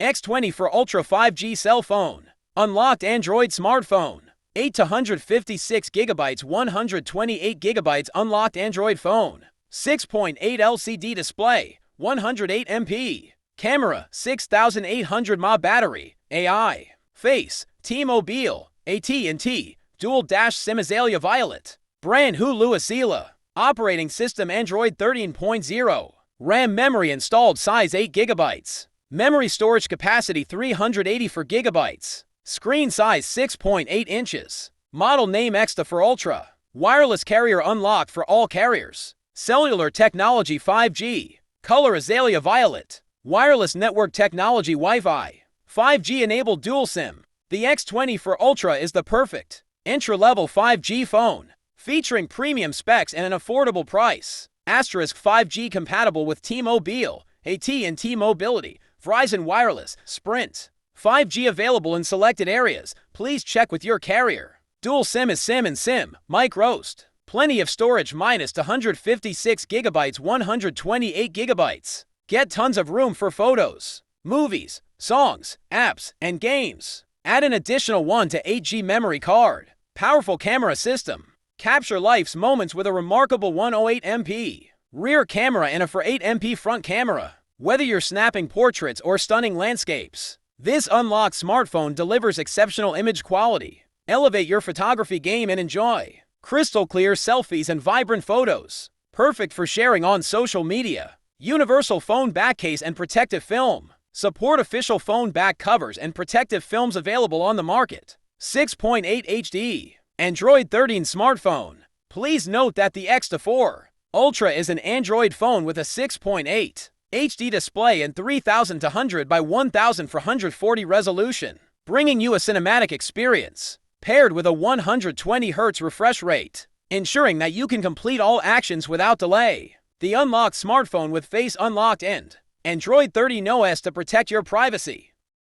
X24 Ultra 5G cell phone. Unlocked Android smartphone. 8 to 156 GB 128 GB unlocked Android phone. 6.8 LCD display. 108 MP. Camera, 6800 mAh battery. AI. Face, T-Mobile. AT&T. Dual dash SIM Azalea Violet. Brand Hulu Asila. Operating system Android 13.0. RAM memory installed size 8 GB. Memory storage capacity 384 GB. Screen size 6.8 inches. Model name X24 Ultra. Wireless carrier unlocked for all carriers. Cellular technology 5G. Color Azalea Violet. Wireless network technology Wi-Fi. 5G enabled dual SIM. The X24 Ultra is the perfect entry-level 5G phone, featuring premium specs and an affordable price. Asterisk 5G compatible with T-Mobile, AT&T Mobility, Verizon Wireless, Sprint. 5G available in selected areas. Please check with your carrier. Dual SIM is SIM and SIM, mic roast. Plenty of storage minus 156 GB 128 GB. Get tons of room for photos, movies, songs, apps, and games. Add an additional 1 to 8G memory card. Powerful camera system. Capture life's moments with a remarkable 108 MP rear camera and a 408 MP front camera. Whether you're snapping portraits or stunning landscapes, this unlocked smartphone delivers exceptional image quality. Elevate your photography game and enjoy crystal clear selfies and vibrant photos. Perfect for sharing on social media. Universal phone back case and protective film. Support official phone back covers and protective films available on the market. 6.8 HD. Android 13 smartphone. Please note that the X24 Ultra is an Android phone with a 6.8 HD display and 3200 by 1440 resolution, bringing you a cinematic experience, paired with a 120 Hz refresh rate, ensuring that you can complete all actions without delay. The unlocked smartphone with Face Unlocked and Android 13 OS to protect your privacy.